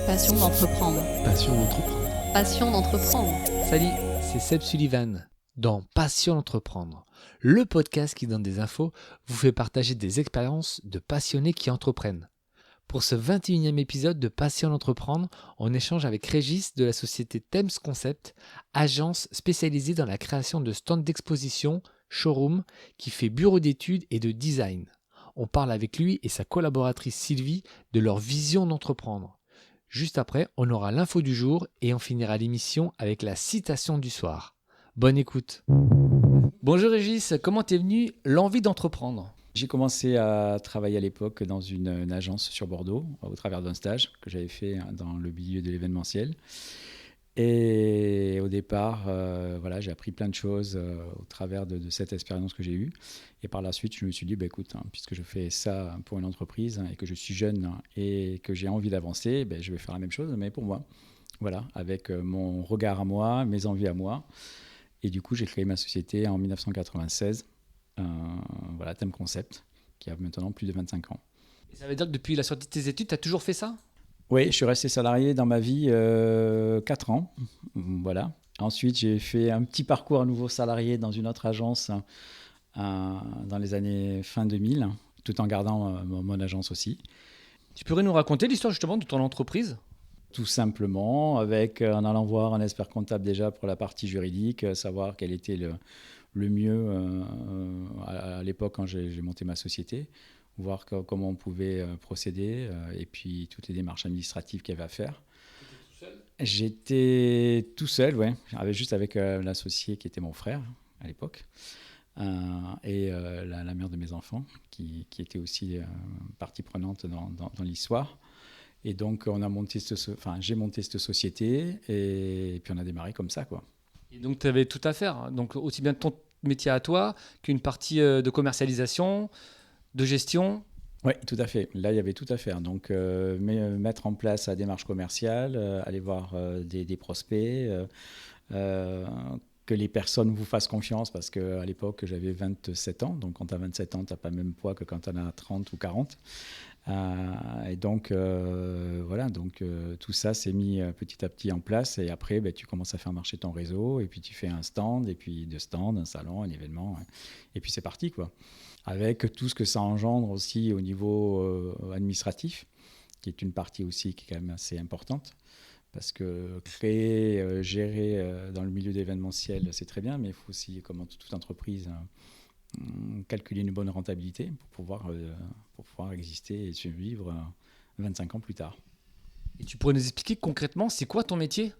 Passion d'entreprendre. Passion d'entreprendre. Passion d'entreprendre. Salut, c'est Seb Sullivan dans Passion d'entreprendre, le podcast qui donne des infos, vous fait partager des expériences de passionnés qui entreprennent. Pour ce 21e épisode de Passion d'entreprendre, on échange avec Régis de la société Thames Concept, agence spécialisée dans la création de stands d'exposition, showroom, qui fait bureau d'études et de design. On parle avec lui et sa collaboratrice Sylvie de leur vision d'entreprendre. Juste après, on aura l'info du jour et on finira l'émission avec la citation du soir. Bonne écoute. Bonjour Régis, comment t'es venu l'envie d'entreprendre ? J'ai commencé à travailler à l'époque dans une agence sur Bordeaux, au travers d'un stage que j'avais fait dans le milieu de l'événementiel. Et au départ, j'ai appris plein de choses au travers de cette expérience que j'ai eue. Et par la suite, je me suis dit, écoute, puisque je fais ça pour une entreprise et que je suis jeune et que j'ai envie d'avancer, je vais faire la même chose, mais pour moi. Voilà, avec mon regard à moi, mes envies à moi. Et du coup, j'ai créé ma société en 1996, Thames Concept, qui a maintenant plus de 25 ans. Et ça veut dire que depuis la sortie de tes études, tu as toujours fait ça ? Oui, je suis resté salarié dans ma vie 4 ans. Voilà. Ensuite, j'ai fait un petit parcours à nouveau salarié dans une autre agence dans les années fin 2000, tout en gardant mon agence aussi. Tu pourrais nous raconter l'histoire justement de ton entreprise ? Tout simplement, en allant voir un expert comptable déjà pour la partie juridique, savoir quel était le mieux à l'époque quand j'ai monté ma société, voir comment on pouvait procéder et puis toutes les démarches administratives qu'il y avait à faire. J'étais tout seul, ouais. Juste avec l'associé qui était mon frère à l'époque et la mère de mes enfants qui était aussi partie prenante dans l'histoire. Et donc, j'ai monté cette société et puis on a démarré comme ça, quoi. Et donc, tu avais tout à faire. Donc, aussi bien ton métier à toi qu'une partie de commercialisation, de gestion. Oui, tout à fait. Là, il y avait tout à faire. Donc, mettre en place la démarche commerciale, aller voir des prospects, que les personnes vous fassent confiance parce qu'à l'époque, j'avais 27 ans. Donc, quand tu as 27 ans, tu n'as pas le même poids que quand tu en as 30 ou 40. Et donc, tout ça s'est mis petit à petit en place. Et après, tu commences à faire marcher ton réseau. Et puis, tu fais un stand, et puis deux stands, un salon, un événement. Et puis, c'est parti, quoi. Avec tout ce que ça engendre aussi au niveau administratif, qui est une partie aussi qui est quand même assez importante. Parce que créer, gérer dans le milieu d'événementiel, c'est très bien, mais il faut aussi, comme toute entreprise, calculer une bonne rentabilité pour pouvoir exister et survivre 25 ans plus tard. Et tu pourrais nous expliquer concrètement, c'est quoi ton métier ?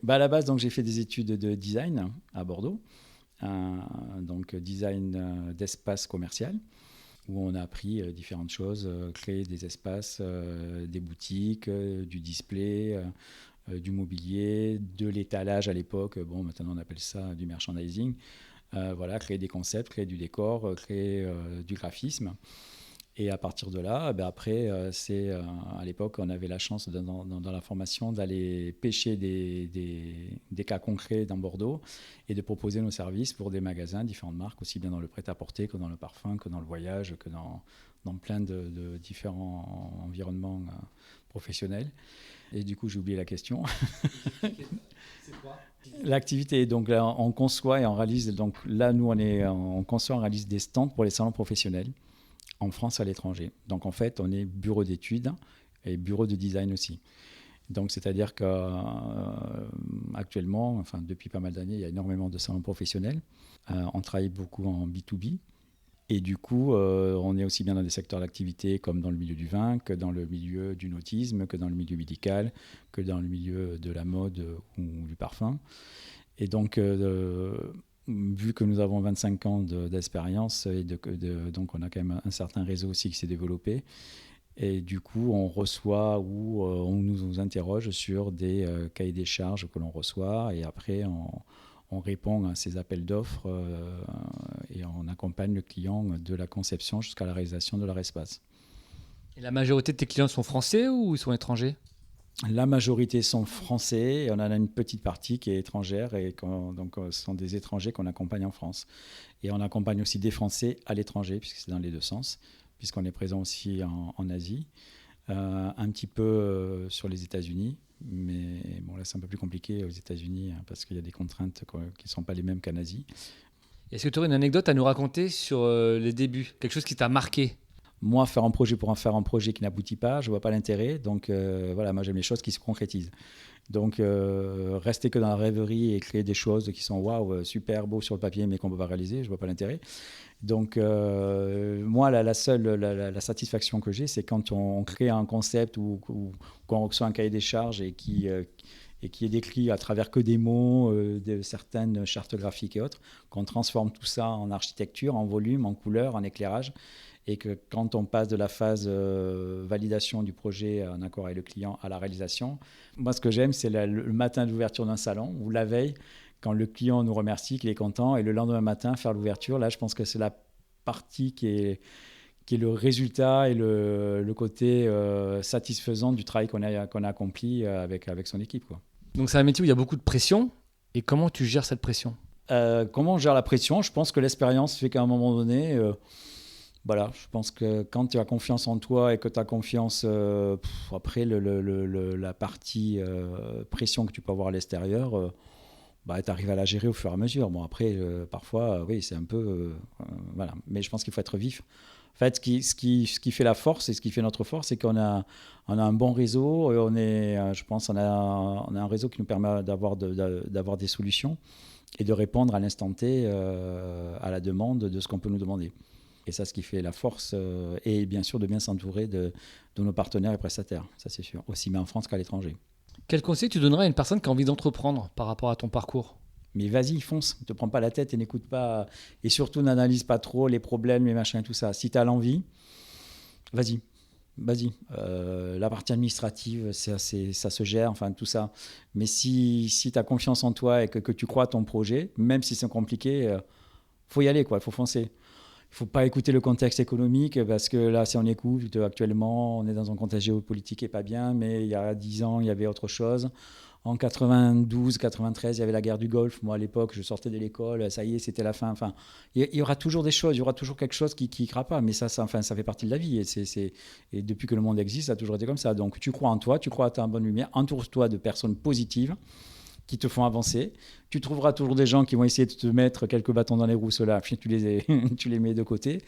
À la base, donc, j'ai fait des études de design à Bordeaux, donc design d'espace commercial, où on a appris différentes choses, créer des espaces, des boutiques, du display, du mobilier, de l'étalage à l'époque. Maintenant on appelle ça du merchandising. Créer des concepts, créer du décor, créer du graphisme. Et à partir de là, à l'époque, on avait la chance dans la formation d'aller pêcher des cas concrets dans Bordeaux et de proposer nos services pour des magasins, différentes marques, aussi bien dans le prêt-à-porter que dans le parfum, que dans le voyage, que dans plein de différents environnements professionnels. Et du coup, j'ai oublié la question. C'est quoi ? L'activité, donc là, on conçoit et on réalise. Donc là, nous, on conçoit et on réalise des stands pour les salons professionnels en France et à l'étranger. Donc en fait, on est bureau d'études et bureau de design aussi. Donc c'est-à-dire qu'actuellement, depuis pas mal d'années, il y a énormément de salons professionnels. On travaille beaucoup en B2B. Et du coup, on est aussi bien dans des secteurs d'activité comme dans le milieu du vin, que dans le milieu du nautisme, que dans le milieu médical, que dans le milieu de la mode ou du parfum. Et donc, vu que nous avons 25 ans d'expérience, donc on a quand même un certain réseau aussi qui s'est développé. Et du coup, on reçoit ou on nous interroge sur des cahiers des charges que l'on reçoit. Et après, on répond à ces appels d'offres et on accompagne le client de la conception jusqu'à la réalisation de leur espace. Et la majorité de tes clients sont français ou ils sont étrangers ? La majorité sont français et on en a une petite partie qui est étrangère. Donc, ce sont des étrangers qu'on accompagne en France. Et on accompagne aussi des Français à l'étranger, puisque c'est dans les deux sens, puisqu'on est présent aussi en Asie. un petit peu sur les États-Unis. Mais bon, là, c'est un peu plus compliqué aux États-Unis parce qu'il y a des contraintes qui ne sont pas les mêmes qu'en Asie. Est-ce que tu aurais une anecdote à nous raconter sur les débuts? Quelque chose qui t'a marqué? Moi, faire un projet pour en faire un projet qui n'aboutit pas, je ne vois pas l'intérêt. Donc voilà, moi j'aime les choses qui se concrétisent. Donc rester que dans la rêverie et créer des choses qui sont waouh, super beaux sur le papier mais qu'on ne peut pas réaliser, je ne vois pas l'intérêt. Donc moi, la satisfaction que j'ai, c'est quand on crée un concept ou qu'on reçoit un cahier des charges et qui est décrit à travers que des mots, de certaines chartes graphiques et autres, qu'on transforme tout ça en architecture, en volume, en couleur, en éclairage. Et que quand on passe de la phase validation du projet en accord avec le client à la réalisation, moi ce que j'aime c'est le matin d'ouverture d'un salon ou la veille quand le client nous remercie, qu'il est content et le lendemain matin faire l'ouverture. Là je pense que c'est la partie qui est le résultat et le côté satisfaisant du travail qu'on a accompli avec son équipe, quoi. Donc c'est un métier où il y a beaucoup de pression. Et comment tu gères cette pression? Comment on gère la pression? Je pense que l'expérience fait qu'à un moment donné... Voilà, je pense que quand tu as confiance en toi et que tu as confiance, après la partie pression que tu peux avoir à l'extérieur, tu arrives à la gérer au fur et à mesure. Bon, après, parfois, oui, c'est un peu... voilà. Mais je pense qu'il faut être vif. En fait, ce qui fait la force et ce qui fait notre force, c'est qu'on a un bon réseau. Et je pense qu'on a un réseau qui nous permet d'avoir des solutions et de répondre à l'instant T à la demande de ce qu'on peut nous demander. Et ça, ce qui fait la force, et bien sûr de bien s'entourer de nos partenaires et prestataires, ça c'est sûr, aussi bien en France qu'à l'étranger. Quel conseil tu donnerais à une personne qui a envie d'entreprendre par rapport à ton parcours? Mais vas-y, fonce, ne te prends pas la tête et n'écoute pas, et surtout n'analyse pas trop les problèmes, les machins et tout ça. Si tu as l'envie, vas-y. La partie administrative, ça se gère, enfin tout ça. Mais si tu as confiance en toi et que tu crois à ton projet, même si c'est compliqué, faut y aller, quoi, il faut foncer. Il ne faut pas écouter le contexte économique parce que là, si on écoute, actuellement, on est dans un contexte géopolitique qui n'est pas bien, mais il y a 10 ans, il y avait autre chose. En 92, 93, il y avait la guerre du Golfe. Moi, à l'époque, je sortais de l'école, ça y est, c'était la fin. Enfin, il y aura toujours des choses, il y aura toujours quelque chose qui ne ira pas, mais ça fait partie de la vie. Et depuis que le monde existe, ça a toujours été comme ça. Donc, tu crois en toi, tu crois à ta bonne lumière, entoure-toi de personnes positives qui te font avancer. Tu trouveras toujours des gens qui vont essayer de te mettre quelques bâtons dans les roues, ceux-là, tu les mets de côté.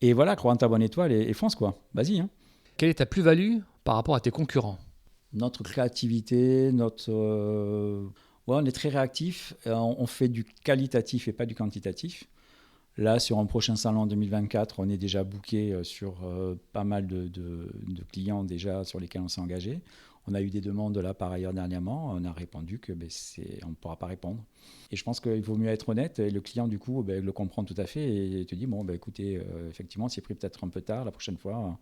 Et voilà, crois en ta bonne étoile et fonce, quoi. Vas-y. Hein. Quelle est ta plus-value par rapport à tes concurrents? Notre créativité, on est très réactif. On fait du qualitatif et pas du quantitatif. Là, sur un prochain salon en 2024, on est déjà booké sur pas mal de clients déjà sur lesquels on s'est engagé. On a eu des demandes là par ailleurs dernièrement. On a répondu que on ne pourra pas répondre. Et je pense qu'il vaut mieux être honnête. Et le client, du coup, le comprend tout à fait et te dit, bon, écoutez, effectivement, c'est pris peut-être un peu tard. La prochaine fois,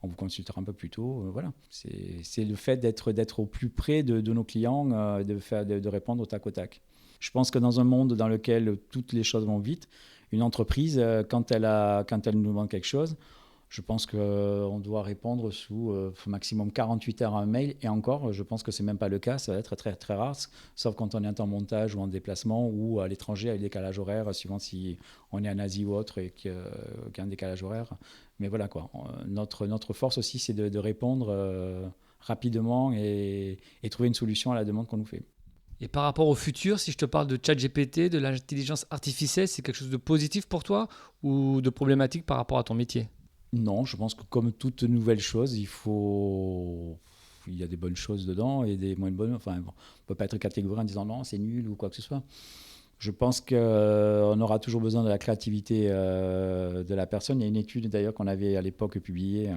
on vous consultera un peu plus tôt. Voilà. C'est le fait d'être au plus près de nos clients, de répondre au tac au tac. Je pense que dans un monde dans lequel toutes les choses vont vite, une entreprise, quand elle nous demande quelque chose, je pense qu'on doit répondre sous maximum 48 heures à un mail. Et encore, je pense que ce n'est même pas le cas. Ça va être très, très rare, sauf quand on est en montage ou en déplacement ou à l'étranger avec décalage horaire, suivant si on est en Asie ou autre et qu'il y a un décalage horaire. Mais voilà, quoi. Notre force aussi, c'est de répondre rapidement et trouver une solution à la demande qu'on nous fait. Et par rapport au futur, si je te parle de ChatGPT, de l'intelligence artificielle, c'est quelque chose de positif pour toi ou de problématique par rapport à ton métier? Non, je pense que comme toute nouvelle chose, il y a des bonnes choses dedans et des moins bonnes. Enfin, bon, on ne peut pas être catégorique en disant non, c'est nul ou quoi que ce soit. Je pense qu'on aura toujours besoin de la créativité de la personne. Il y a une étude d'ailleurs qu'on avait à l'époque publiée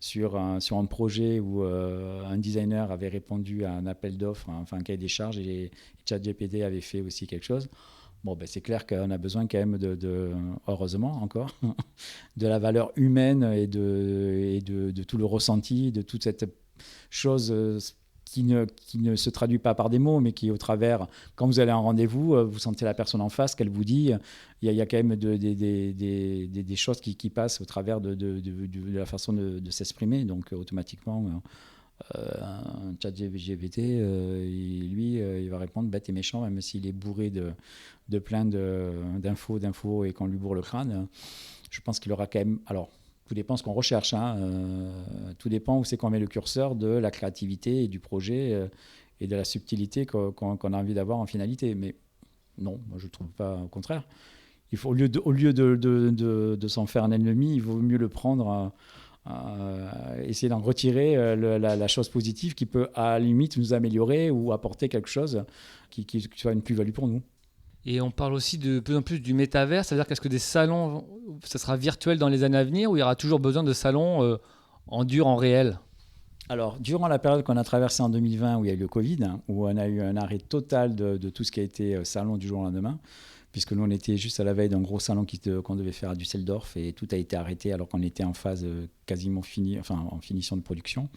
sur un projet où un designer avait répondu à un appel d'offres, un cahier des charges, et ChatGPT avait fait aussi quelque chose. Bon, c'est clair qu'on a besoin quand même heureusement encore, de la valeur humaine et de tout le ressenti, de toute cette chose qui ne se traduit pas par des mots, mais qui au travers, quand vous allez à un rendez-vous, vous sentez la personne en face, qu'elle vous dit, il y a quand même des choses qui passent au travers de la façon de s'exprimer, donc automatiquement... un chat GPT, lui, il va répondre bête et méchant, même s'il est bourré de plein d'infos et qu'on lui bourre le crâne. Je pense qu'il aura quand même... Alors, Tout dépend ce qu'on recherche. Tout dépend où c'est qu'on met le curseur de la créativité et du projet et de la subtilité qu'on a envie d'avoir en finalité. Mais non, moi je ne trouve pas, au contraire. Il faut, au lieu de s'en faire un ennemi, il vaut mieux le prendre, essayer d'en retirer la chose positive qui peut à la limite nous améliorer ou apporter quelque chose qui soit une plus-value pour nous. Et on parle aussi de plus en plus du métavers, c'est-à-dire qu'est-ce que des salons, ça sera virtuel dans les années à venir ou il y aura toujours besoin de salons en dur, en réel? Alors, durant la période qu'on a traversée en 2020, où il y a eu le Covid, où on a eu un arrêt total de tout ce qui a été salon du jour au lendemain, puisque nous, on était juste à la veille d'un gros salon qu'on devait faire à Düsseldorf, et tout a été arrêté alors qu'on était en phase quasiment finie, enfin en finition de production.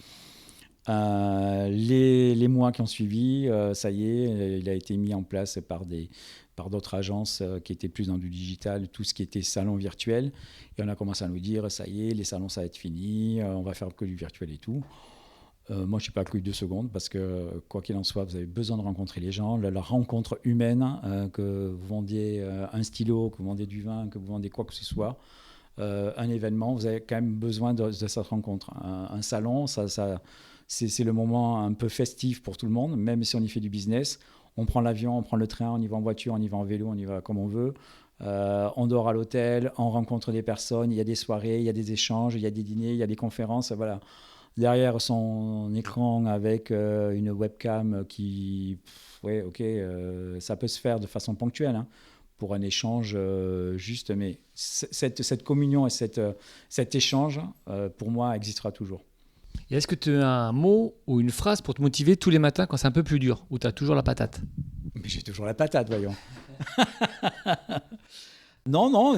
Les mois qui ont suivi, ça y est, il a été mis en place par d'autres agences qui étaient plus dans du digital, tout ce qui était salon virtuel. Et on a commencé à nous dire, ça y est, les salons, ça va être fini, on va faire que du virtuel et tout. Moi, je ne suis pas cru 2 secondes parce que, quoi qu'il en soit, vous avez besoin de rencontrer les gens. La rencontre humaine, que vous vendiez un stylo, que vous vendiez du vin, que vous vendiez quoi que ce soit, un événement, vous avez quand même besoin de cette rencontre. Un salon, c'est le moment un peu festif pour tout le monde, même si on y fait du business. On prend l'avion, on prend le train, on y va en voiture, on y va en vélo, on y va comme on veut. On dort à l'hôtel, on rencontre des personnes, il y a des soirées, il y a des échanges, il y a des dîners, il y a des conférences, voilà. Derrière son écran avec une webcam ça peut se faire de façon ponctuelle pour un échange juste, mais cette communion et cet échange, pour moi, existera toujours. Et est-ce que tu as un mot ou une phrase pour te motiver tous les matins quand c'est un peu plus dur, ou tu as toujours la patate? Mais j'ai toujours la patate, voyons. Non, non,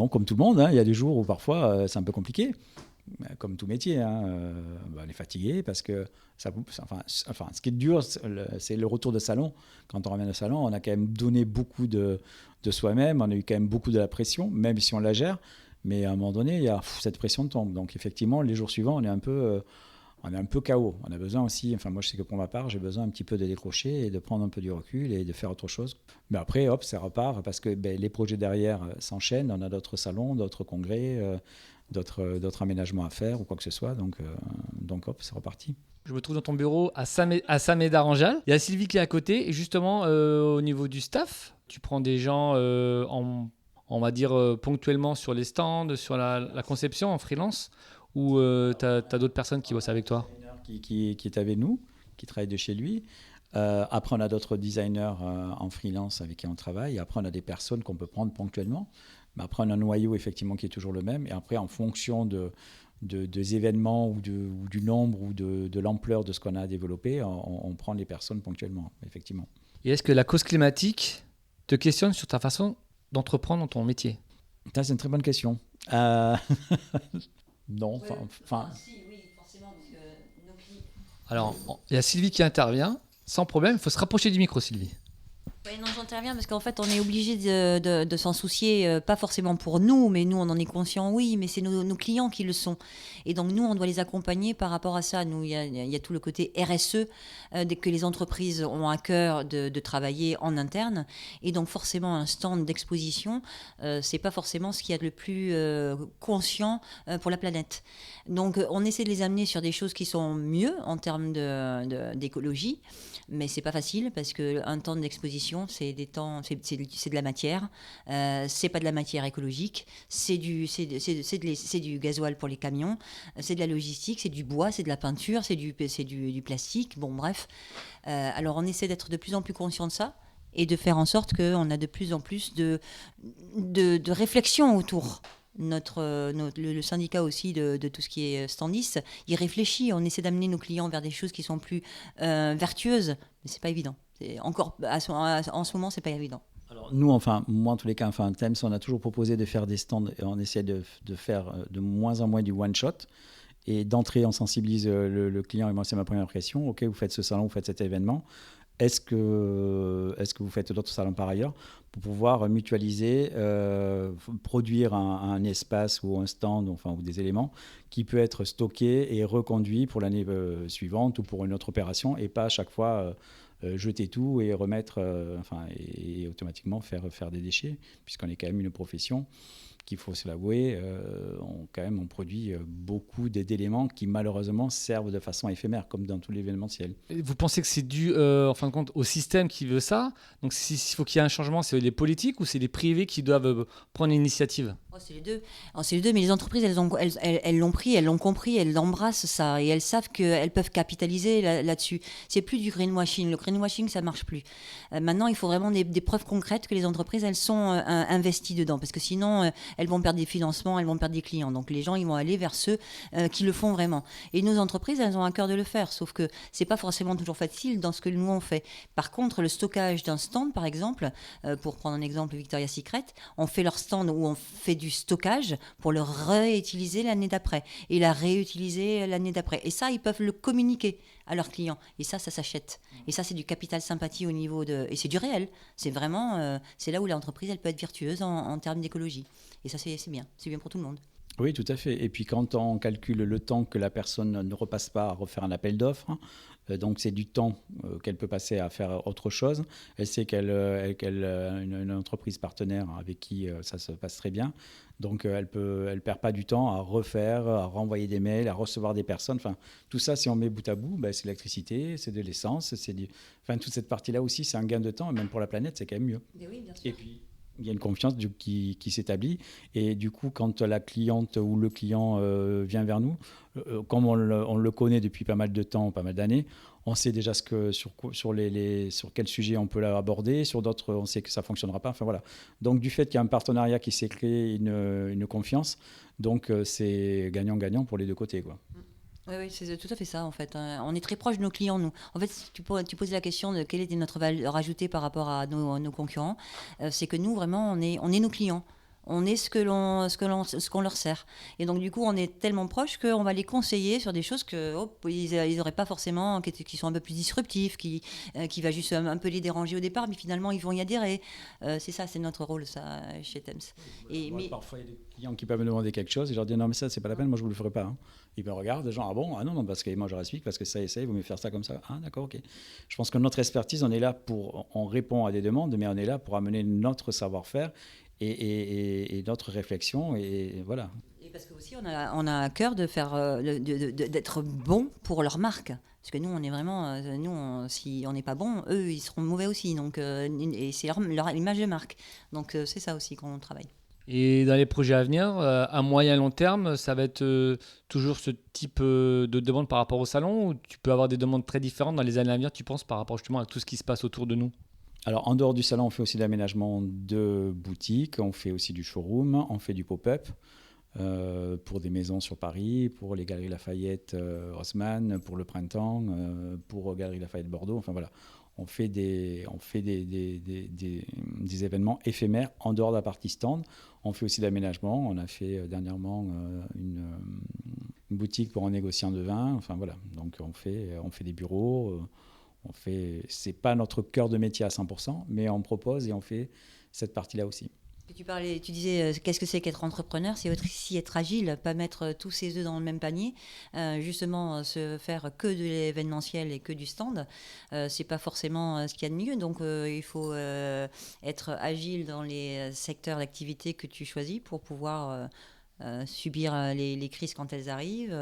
comme tout le monde, il y a des jours où parfois c'est un peu compliqué. Comme tout métier, on est fatigué parce que ce qui est dur, c'est le retour de salon. Quand on revient de salon, on a quand même donné beaucoup de soi-même, on a eu quand même beaucoup de la pression, même si on la gère. Mais à un moment donné, il y a cette pression tombe. Donc effectivement, les jours suivants, on est un peu KO. On a besoin aussi, moi je sais que pour ma part, j'ai besoin un petit peu de décrocher et de prendre un peu du recul et de faire autre chose. Mais après, hop, ça repart parce que les projets derrière s'enchaînent. On a d'autres salons, d'autres congrès, d'autres aménagements à faire ou quoi que ce soit. Donc hop, c'est reparti. Je me trouve dans ton bureau à Saint-Médard-en-Jalles. Il y a Sylvie qui est à côté. Et justement, au niveau du staff, tu prends des gens on va dire ponctuellement sur les stands, sur la conception en freelance, ou tu as d'autres personnes qui bossent avec toi? Qui est avec nous, qui travaille de chez lui. Après, on a d'autres designers en freelance avec qui on travaille. Après, on a des personnes qu'on peut prendre ponctuellement. Mais après, on a un noyau effectivement qui est toujours le même. Et après, en fonction des événements ou du nombre ou de l'ampleur de ce qu'on a développé, on prend les personnes ponctuellement, effectivement. Et est-ce que la cause climatique te questionne sur ta façon d'entreprendre dans ton métier? Ça, c'est une très bonne question. Non, oui, forcément, parce que nos clients... Alors, il y a Sylvie qui intervient, sans problème. Il faut se rapprocher du micro, Sylvie. Oui, non, j'interviens parce qu'en fait, on est obligé de s'en soucier, pas forcément pour nous, mais nous, on en est conscient, oui, mais c'est nos clients qui le sont. Et donc, nous, on doit les accompagner par rapport à ça. Nous, il y a tout le côté RSE que les entreprises ont à cœur de travailler en interne. Et donc, forcément, un stand d'exposition, c'est pas forcément ce qu'il y a de le plus conscient pour la planète. Donc, on essaie de les amener sur des choses qui sont mieux en termes d'écologie, mais c'est pas facile parce qu'un temps d'exposition, c'est de la matière, c'est pas de la matière écologique, c'est du gasoil pour les camions, c'est de la logistique, c'est du bois, c'est de la peinture, c'est du plastique, bon bref. Alors on essaie d'être de plus en plus conscient de ça et de faire en sorte qu'on a de plus en plus de réflexion autour. Le syndicat aussi de tout ce qui est standiste, il réfléchit, on essaie d'amener nos clients vers des choses qui sont plus vertueuses, mais c'est pas évident. Encore en ce moment, c'est pas évident. Alors nous, moi en tous les cas, Thames, on a toujours proposé de faire des stands et on essaie de faire de moins en moins du one shot. Et d'entrée, on sensibilise le client. Et moi, c'est ma première impression. OK, vous faites ce salon, vous faites cet événement. Est-ce que vous faites d'autres salons par ailleurs pour pouvoir mutualiser, produire un espace ou un stand, ou des éléments qui peut être stocké et reconduit pour l'année suivante ou pour une autre opération et pas à chaque fois jeter tout et remettre, et automatiquement faire des déchets puisqu'on est quand même une profession qu'il faut se l'avouer, on produit beaucoup d'éléments qui malheureusement servent de façon éphémère, comme dans tout l'événementiel. Et vous pensez que c'est dû, en fin de compte, au système qui veut ça? Donc s'il faut qu'il y ait un changement, c'est les politiques ou c'est les privés qui doivent prendre l'initiative? C'est les deux. C'est les deux, mais les entreprises, elles l'ont pris, elles l'ont compris, elles l'embrassent ça, et elles savent qu'elles peuvent capitaliser là-dessus. C'est plus du greenwashing. Le greenwashing, ça marche plus. Maintenant, il faut vraiment des preuves concrètes que les entreprises, elles sont investies dedans, parce que sinon, elles vont perdre des financements, elles vont perdre des clients. Donc les gens, ils vont aller vers ceux qui le font vraiment. Et nos entreprises, elles ont à cœur de le faire, sauf que c'est pas forcément toujours facile dans ce que nous on fait. Par contre, le stockage d'un stand, par exemple, pour prendre un exemple, Victoria's Secret, on fait leur stand où on fait du stockage pour le réutiliser l'année d'après et la réutiliser l'année d'après. Et ça, ils peuvent le communiquer à leurs clients. Et ça s'achète. Et ça, c'est du capital sympathie au niveau de... Et c'est du réel. C'est vraiment... c'est là où l'entreprise, elle peut être virtueuse en termes d'écologie. Et ça, c'est bien. C'est bien pour tout le monde. Oui, tout à fait. Et puis quand on calcule le temps que la personne ne repasse pas à refaire un appel d'offres, donc c'est du temps qu'elle peut passer à faire autre chose. Elle sait qu'elle a une entreprise partenaire avec qui ça se passe très bien. Donc elle perd pas du temps à refaire, à renvoyer des mails, à recevoir des personnes. Enfin, tout ça, si on met bout à bout, c'est de l'électricité, c'est de l'essence, toute cette partie-là aussi, c'est un gain de temps. Et même pour la planète, c'est quand même mieux. Et oui, bien sûr. Et puis, il y a une confiance qui s'établit. Et du coup, quand la cliente ou le client vient vers nous, comme on le connaît depuis pas mal de temps, pas mal d'années, on sait déjà sur quel sujet on peut l'aborder. Sur d'autres, on sait que ça ne fonctionnera pas. Enfin, voilà. Donc, du fait qu'il y a un partenariat qui s'est créé, une confiance, donc c'est gagnant-gagnant pour les deux côtés, quoi. Oui, c'est tout à fait ça, en fait. On est très proche de nos clients, nous. En fait, tu posais la question de quelle était notre valeur ajoutée par rapport à nos concurrents. C'est que nous, vraiment, on est nos clients. On est ce qu'on leur sert. Et donc, du coup, on est tellement proches qu'on va les conseiller sur des choses qu'ils n'auraient pas forcément, qui sont un peu plus disruptifs, qui va juste un peu les déranger au départ, mais finalement, ils vont y adhérer. C'est ça, c'est notre rôle, ça, chez Temps. Parfois, il y a des clients qui peuvent me demander quelque chose et je leur dis non, mais ça, c'est pas la peine, moi, je ne vous le ferai pas. Hein. Ils me regardent, genre, ah bon, ah non, parce que moi, je leur explique, parce que ça, vous me faire ça comme ça. Ah, d'accord, ok. Je pense que notre expertise, on répond à des demandes, mais on est là pour amener notre savoir-faire et notre réflexion, et voilà. Et parce que aussi on a à cœur de faire d'être bon pour leur marque, parce que nous on est vraiment si on n'est pas bon, eux ils seront mauvais aussi, donc et c'est leur image de marque, donc c'est ça aussi qu'on travaille. Et dans les projets à venir, à moyen long terme, ça va être toujours ce type de demande par rapport au salon, ou tu peux avoir des demandes très différentes dans les années à venir, tu penses, par rapport justement à tout ce qui se passe autour de nous? Alors, en dehors du salon, on fait aussi de l'aménagement de boutiques, on fait aussi du showroom, on fait du pop-up pour des maisons sur Paris, pour les Galeries Lafayette Haussmann, pour le Printemps, pour Galeries Lafayette Bordeaux. Enfin voilà, on fait des événements éphémères en dehors de la partie stand. On fait aussi de l'aménagement. On a fait dernièrement une boutique pour un négociant de vin. Enfin voilà, donc on fait des bureaux. C'est pas notre cœur de métier à 100%, mais on propose et on fait cette partie-là aussi. Tu disais, qu'est-ce que c'est qu'être entrepreneur? C'est aussi être agile, pas mettre tous ses œufs dans le même panier. Justement, se faire que de l'événementiel et que du stand, c'est pas forcément ce qu'il y a de mieux. Donc, il faut être agile dans les secteurs d'activité que tu choisis pour pouvoir subir les crises quand elles arrivent,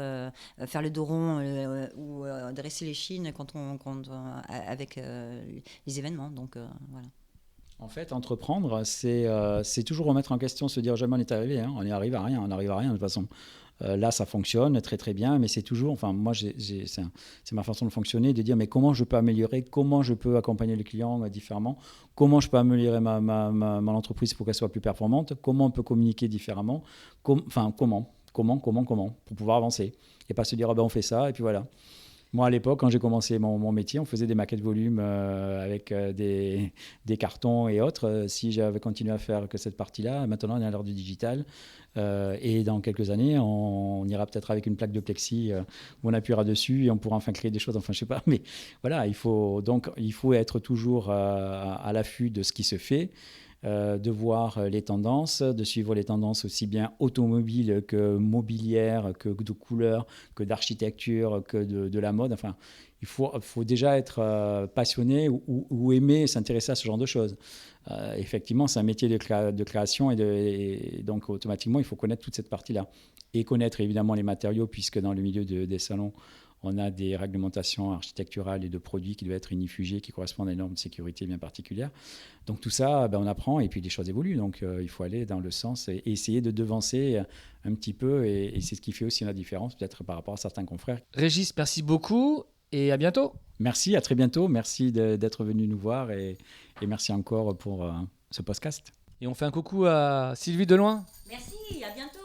faire le dos rond ou dresser les chines avec les événements. Donc, voilà. En fait, entreprendre, c'est toujours remettre en question, se dire jamais on est arrivé, hein, on n'y arrive à rien, on n'arrive à rien de toute façon. Là, ça fonctionne très très bien, mais c'est toujours, enfin moi, c'est ma façon de fonctionner, de dire mais comment je peux améliorer, comment je peux accompagner les clients différemment, comment je peux améliorer mon entreprise pour qu'elle soit plus performante, comment on peut communiquer différemment, comment, pour pouvoir avancer. Et pas se dire on fait ça et puis voilà. Moi, à l'époque, quand j'ai commencé mon métier, on faisait des maquettes volume avec des cartons et autres. Si j'avais continué à faire que cette partie-là, maintenant, on est à l'heure du digital. Et dans quelques années, on ira peut-être avec une plaque de plexi où on appuiera dessus et on pourra enfin créer des choses. Enfin, je sais pas. Mais voilà, il faut être toujours à l'affût de ce qui se fait. de voir les tendances, de suivre les tendances aussi bien automobiles que mobilières, que de couleurs, que d'architecture, que de la mode. Enfin, il faut déjà être passionné ou aimer s'intéresser à ce genre de choses. Effectivement, c'est un métier de création et donc automatiquement, il faut connaître toute cette partie-là. Et connaître évidemment les matériaux, puisque dans le milieu des salons, on a des réglementations architecturales et de produits qui doivent être inifugés, qui correspondent à des normes de sécurité bien particulières. Donc tout ça, on apprend et puis les choses évoluent. Donc il faut aller dans le sens et essayer de devancer un petit peu. Et c'est ce qui fait aussi la différence peut-être par rapport à certains confrères. Régis, merci beaucoup et à bientôt. Merci, à très bientôt. Merci d'être venu nous voir et merci encore pour ce podcast. Et on fait un coucou à Sylvie Deloin. Merci, à bientôt.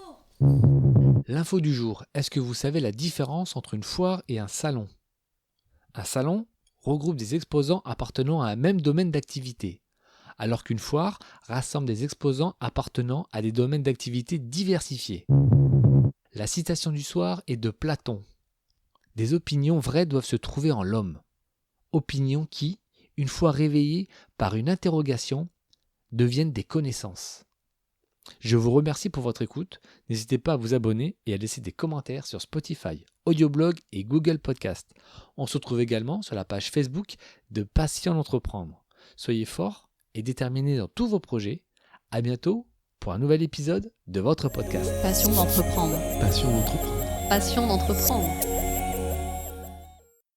L'info du jour, est-ce que vous savez la différence entre une foire et un salon ? Un salon regroupe des exposants appartenant à un même domaine d'activité, alors qu'une foire rassemble des exposants appartenant à des domaines d'activité diversifiés. La citation du soir est de Platon. Des opinions vraies doivent se trouver en l'homme. Opinions qui, une fois réveillées par une interrogation, deviennent des connaissances. Je vous remercie pour votre écoute. N'hésitez pas à vous abonner et à laisser des commentaires sur Spotify, Audioblog et Google Podcast. On se retrouve également sur la page Facebook de Passion d'entreprendre. Soyez forts et déterminés dans tous vos projets. À bientôt pour un nouvel épisode de votre podcast. Passion d'entreprendre. Passion d'entreprendre. Passion d'entreprendre.